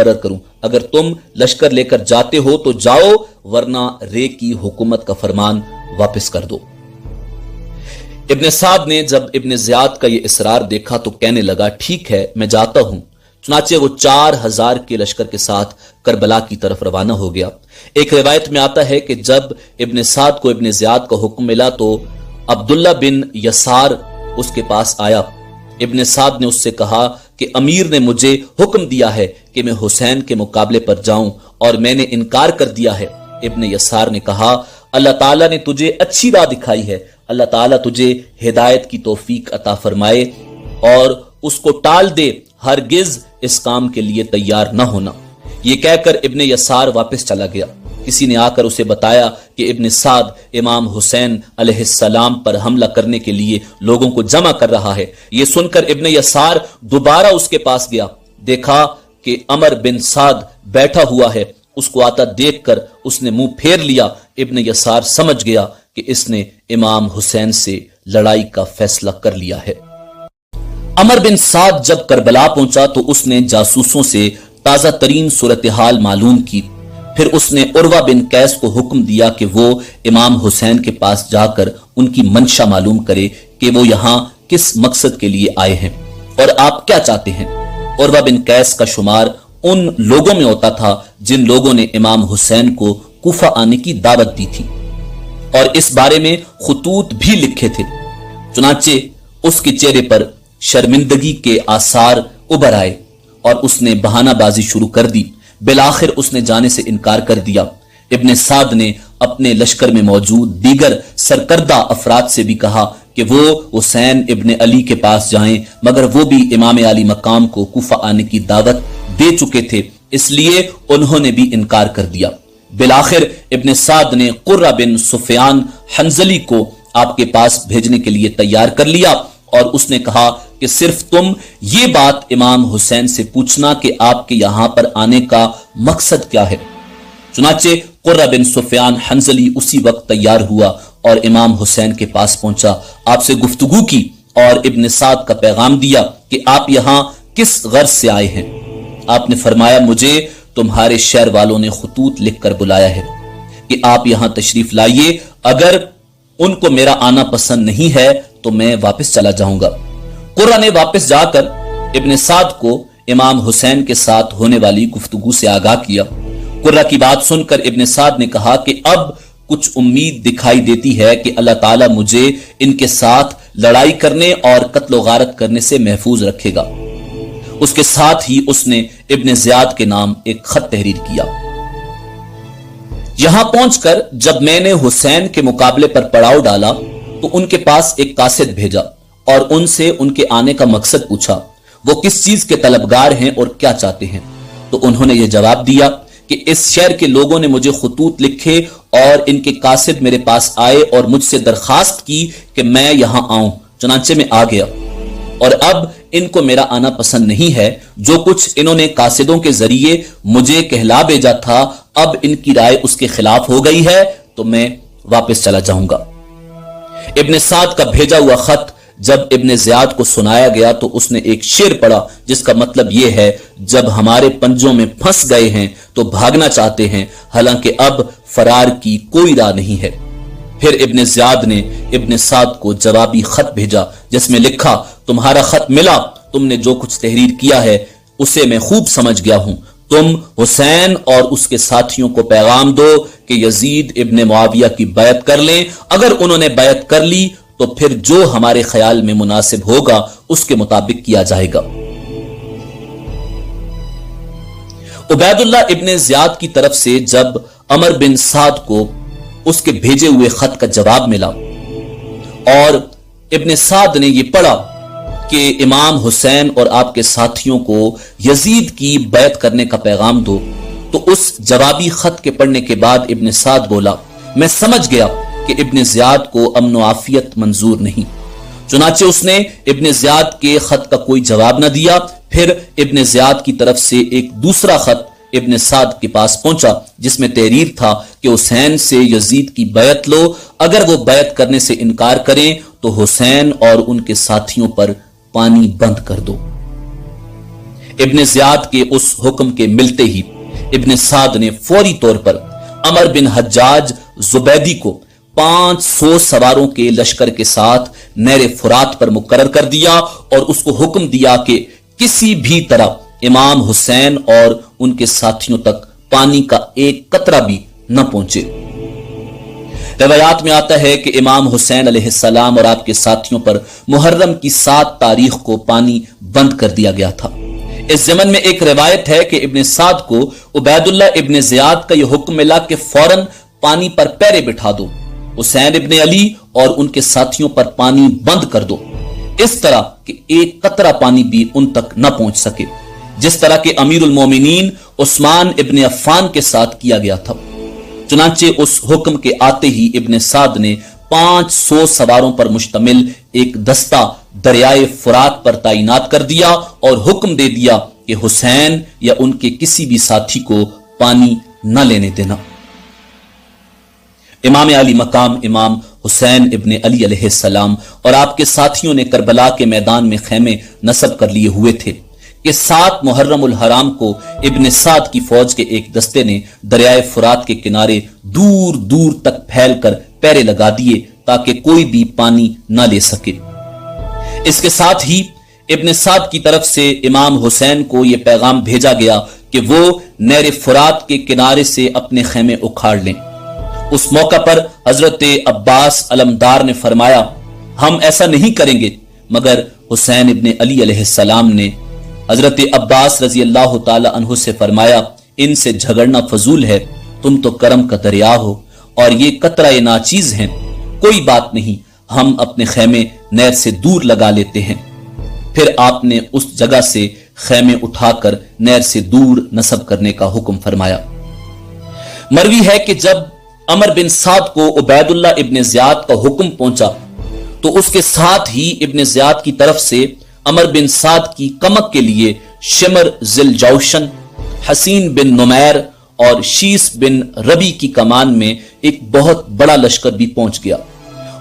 मुकर्रर करूं। अगर तुम लश्कर लेकर जाते हो तो जाओ, वरना रे की हुकूमत का फरमान वापस कर दो। इब्ने साद ने जब इब्ने ज़ियाद का यह इसरार देखा तो कहने लगा, ठीक है, मैं जाता हूं। चुनाचे वो 4000 के लश्कर के साथ करबला की तरफ रवाना हो गया। एक रिवायत में आता है कि जब इब्ने साद को इब्ने ज़ियाद का हुक्म मिला तो अब्दुल्ला बिन यसार उसके पास आया। इब्ने साद ने उससे कहा कि अमीर ने मुझे हुक्म दिया है कि मैं हुसैन के मुकाबले पर जाऊं और मैंने इनकार कर दिया है। इब्ने यसार ने कहा, अल्लाह ताला ने तुझे अच्छी राह दिखाई है, अल्लाह ताला तुझे हिदायत की तौफीक अता फरमाए और उसको टाल दे, हरगिज इस काम के लिए तैयार न होना। यह कहकर इब्ने यसार वापस चला गया। किसी ने आकर उसे बताया कि इब्ने साद इमाम हुसैन अलैहिस्सलाम पर हमला करने के लिए लोगों को जमा कर रहा है। यह सुनकर इब्ने यसार दोबारा उसके पास गया। देखा कि अमर बिन साद बैठा हुआ है। उसको आता देखकर उसने मुंह फेर लिया। इब्ने यसार समझ गया कि इसने इमाम हुसैन से लड़ाई का फैसला कर लिया है। अमर बिन साद जब करबला पहुंचा तो उसने जासूसों से ताजा तरीन सूरत हाल मालूम की। फिर उसने उर्वा बिन कैस को हुक्म दिया कि वो इमाम हुसैन के पास जाकर उनकी मंशा मालूम करे कि वो यहां किस मकसद के लिए आए हैं और आप क्या चाहते हैं। उर्वा बिन कैस का शुमार उन लोगों में होता था जिन लोगों ने इमाम हुसैन को कूफा आने की दावत दी थी और इस बारे में खुतूत भी लिखे थे। चुनाचे उसके चेहरे पर शर्मिंदगी के आसार उभर आए और उसने बहानाबाजी शुरू कर दी। बिलाखिर उसने जाने से इनकार कर दिया। इब्ने साद ने अपने लश्कर में मौजूद दीगर सरकर्दा अफराद से भी कहा कि वो हुसैन इब्ने अली के पास जाएं, मगर वो भी इमाम अली मकाम को कूफा आने की दावत दे चुके थे, इसलिए उन्होंने भी इनकार कर दिया। बिलाखिर इब्ने साद ने कुर्रा बिन सुफियान हंजली को आपके पास भेजने के लिए तैयार कर लिया और उसने कहा कि सिर्फ तुम ये बात इमाम हुसैन से पूछना कि आपके यहां पर आने का मकसद क्या है। चुनाचे कुर्रा बिन सुफियान हंजली उसी वक्त तैयार हुआ और इमाम हुसैन के पास पहुंचा, आपसे गुफ्तगू की और इब्ने साद का पैगाम दिया कि आप यहां किस गर्ज से आए हैं। आपने फरमाया, मुझे तुम्हारे शहर वालों ने खुतूत लिखकर बुलाया है कि आप यहां तशरीफ लाइए। अगर उनको मेरा आना पसंद नहीं है तो मैं वापस चला जाऊंगा। कुर्रा ने वापस जाकर इब्ने साद को इमाम हुसैन के साथ होने वाली गुफ्तगू से आगाह किया। कुर्रा की बात सुनकर इब्ने साद ने कहा कि अब कुछ उम्मीद दिखाई देती है कि अल्लाह ताला मुझे इनके साथ लड़ाई करने और कत्ल गारत करने से महफूज रखेगा। उसके साथ ही उसने इब्ने ज़ियाद के नाम एक खत तहरीर किया। यहां पहुंचकर जब मैंने हुसैन के मुकाबले पर पड़ाव डाला तो उनके पास एक कासिद भेजा और उनसे उनके आने का मकसद पूछा, वो किस चीज के तलबगार हैं और क्या चाहते हैं। तो उन्होंने यह जवाब दिया कि इस शहर के लोगों ने मुझे खुतूत लिखे और इनके कासिद मेरे पास आए और मुझसे दरखास्त की कि मैं यहां आऊं। चुनांचे में आ गया और अब इनको मेरा आना पसंद नहीं है। जो कुछ इन्होंने कासिदों के जरिए मुझे कहला भेजा था, अब इनकी राय उसके खिलाफ हो गई है तो मैं वापस चला जाऊंगा। इब्ने साद का भेजा हुआ खत जब इब्ने ज़ियाद को सुनाया गया तो उसने एक शेर पढ़ा जिसका मतलब यह है, जब हमारे पंजों में फंस गए हैं तो भागना चाहते हैं, हालांकि अब फरार की कोई राह नहीं है। फिर इब्ने ज़ियाद ने इब्ने साद को जवाबी खत भेजा जिसमें लिखा, तुम्हारा खत मिला, तुमने जो कुछ तहरीर किया है उसे मैं खूब समझ गया हूं। तुम हुसैन और उसके साथियों को पैगाम दो कि यजीद इब्ने मुआविया की बैत कर लें। अगर उन्होंने बैत कर ली तो फिर जो हमारे ख्याल में मुनासिब होगा उसके मुताबिक किया जाएगा। उबैदुल्लाह इब्ने ज़ियाद की तरफ से जब अमर बिन साद को उसके भेजे हुए खत का जवाब मिला और इब्ने साद ने यह पढ़ा कि इमाम हुसैन और आपके साथियों को यजीद की बैत करने का पैगाम दो, तो उस जवाबी खत के पढ़ने के बाद इब्ने साद बोला, मैं समझ गया कि इब्ने ज़ियाद को अमन व आफियत मंजूर नहीं। चुनाचे उसने इब्ने ज़ियाद के खत का कोई जवाब न दिया। फिर इब्ने ज़ियाद की तरफ से एक दूसरा खत इब्ने साद के पास पहुंचा जिसमें तहरीर था कि हुसैन से यजीद की बैत लो, अगर वो बैत करने से इनकार करें तो हुसैन और उनके साथियों पर पानी बंद कर दो। इब्न ज़ियाद के उस हुक्म के मिलते ही इब्न साद ने फौरी तौर पर अमर बिन हज्जाज जुबैदी को 500 सवारों के लश्कर के साथ नहर फुरात पर मुकर्रर कर दिया और उसको हुक्म दिया कि किसी भी तरह इमाम हुसैन और उनके साथियों तक पानी का एक कतरा भी न पहुंचे। रवायात में आता है कि इमाम हुसैन अलैहिस्सलाम और आपके साथियों पर मुहर्रम की 7 तारीख को पानी बंद कर दिया गया था। इस ज़मन में एक रिवायत है कि इब्न साद को उबैदुल्लाह इब्न ज़ियाद का यह हुक्म मिला कि फौरन पानी पर पैरे बिठा दो, हुसैन इब्न अली और उनके साथियों पर पानी बंद कर दो, इस तरह कि एक कतरा पानी भी उन तक न पहुंच सके, जिस तरह के अमीरुल मोमिनीन उस्मान इब्न अफ़्फ़ान के साथ किया गया था। चुनांचे उस हुक्म के आते ही इब्न साद ने 500 सवारों पर मुश्तमिल एक दस्ता दरियाए फुरात पर तैनात कर दिया और हुक्म दे दिया कि हुसैन या उनके किसी भी साथी को पानी न लेने देना। इमाम अली मकाम इमाम हुसैन इब्न अली अलैहिस्सलाम और आपके साथियों ने करबला के मैदान में खेमे नस्ब कर लिए हुए थे कि 7 मुहर्रमुल हराम को इब्न साद की फौज के एक दस्ते ने दरियाए फुरात के किनारे दूर दूर तक फैलकर पैरे लगा दिए ताकि कोई भी पानी न ले सके। इसके साथ ही इब्न साद की तरफ से इमाम हुसैन को यह पैगाम भेजा गया कि वो नहर फुरात के किनारे से अपने खेमे उखाड़ लें। उस मौका पर हजरत अब्बास अलमदार ने फरमाया, हम ऐसा नहीं करेंगे, मगर हुसैन इब्न अली अलैहिस्सलाम ने हजरत अब्बास रजी अल्लाह ताला अन्हु से फरमाया, इनसे झगड़ना फजूल है, तुम तो करम का दरिया हो और ये कतरा नाचीज हैं, कोई बात नहीं, हम अपने खेमे नहर से दूर लगा लेते हैं। फिर आपने उस जगह से खेमे उठाकर नहर से दूर नस्ब करने का हुक्म फरमाया। मरवी है कि जब अमर बिन साद को उबैदुल्लाह इब्न ज़ियाद का हुक्म पहुंचा तो उसके साथ ही इब्न ज़ियाद की तरफ से अमर बिन साद की कमक के लिए शिमर जिल जौशन, हसीन बिन नुमैर और शीस बिन रबी की कमान में एक बहुत बड़ा लश्कर भी पहुंच गया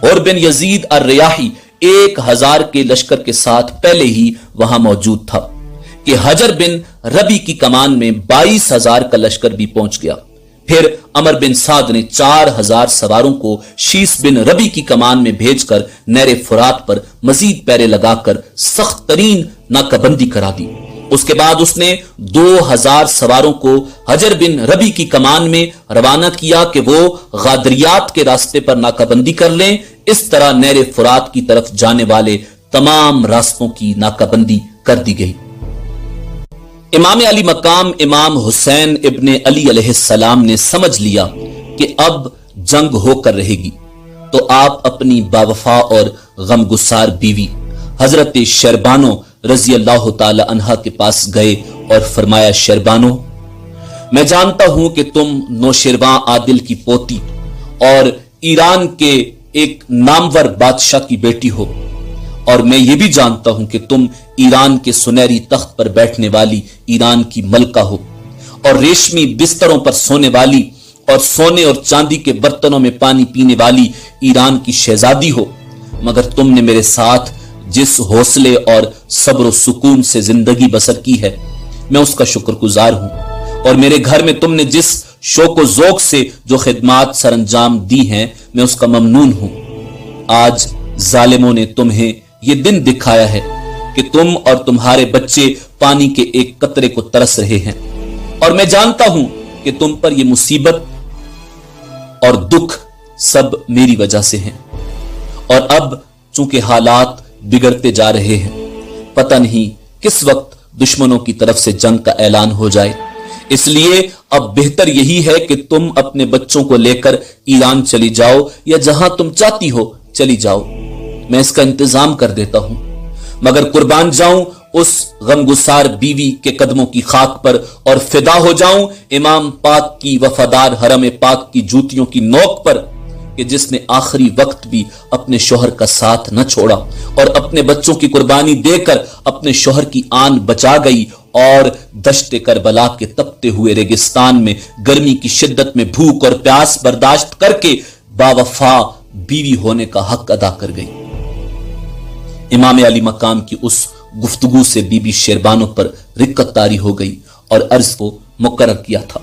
और बिन यजीद अर रियाही 1000 के लश्कर के साथ पहले ही वहां मौजूद था कि हजर बिन रबी की कमान में 22,000 का लश्कर भी पहुंच गया। फिर अमर बिन साद ने 4000 सवारों को शीस बिन रबी की कमान में भेजकर नहर फुरात पर मजीद पैरे लगाकर सख्त तरीन नाकाबंदी करा दी। उसके बाद उसने 2000 सवारों को हजर बिन रबी की कमान में रवाना किया कि वो गादरियात के रास्ते पर नाकाबंदी कर लें। इस तरह नहर फुरात की तरफ जाने वाले तमाम रास्तों की नाकाबंदी कर दी गई। इमाम अली मकाम इमाम हुसैन इब्न अली अलैहिस्सलाम ने समझ लिया कि अब जंग होकर रहेगी, तो आप अपनी बावफा और गमगुसार बीवी हजरत शरबानो रजी अल्लाह ताला अन्हा के पास गए और फरमाया, शरबानो, मैं जानता हूं कि तुम नौशेरवां आदिल की पोती और ईरान के एक नामवर बादशाह की बेटी हो, और मैं ये भी जानता हूं कि तुम ईरान के सुनहरी तख्त पर बैठने वाली ईरान की मलका हो और रेशमी बिस्तरों पर सोने वाली और सोने और चांदी के बर्तनों में पानी पीने वाली ईरान की शहजादी हो, मगर तुमने मेरे साथ जिस हौसले और सब्र सुकून से जिंदगी बसर की है, मैं उसका शुक्रगुजार हूं, और मेरे घर में तुमने जिस शौक ज़ौक से जो खिदमात सरंजाम दी हैं, मैं उसका ममनून हूं। आज जालिमों ने तुम्हें यह दिन दिखाया है कि तुम और तुम्हारे बच्चे पानी के एक कतरे को तरस रहे हैं, और मैं जानता हूं कि तुम पर यह मुसीबत और दुख सब मेरी वजह से हैं, और अब चूंकि हालात बिगड़ते जा रहे हैं, पता नहीं किस वक्त दुश्मनों की तरफ से जंग का ऐलान हो जाए, इसलिए अब बेहतर यही है कि तुम अपने बच्चों को लेकर ईरान चली जाओ या जहां तुम चाहती हो चली जाओ, मैं इसका इंतजाम कर देता हूं, मगर कुर्बान जाऊं उस गमगुसार बीवी के कदमों की खाक पर और फिदा हो जाऊं इमाम पाक की वफादार हरम पाक की जूतियों की नोक पर कि जिसने आखिरी वक्त भी अपने शोहर का साथ न छोड़ा और अपने बच्चों की कुर्बानी देकर अपने शोहर की आन बचा गई और दश्ते करबला के तपते हुए रेगिस्तान में गर्मी की शिद्दत में भूख और प्यास बर्दाश्त करके बावफा बीवी होने का हक अदा कर गई। इमाम अली मकाम की उस گفتگو سے بی بی شیربانو پر رقت طاری ہو گئی اور عرض کو مقرر کیا تھا۔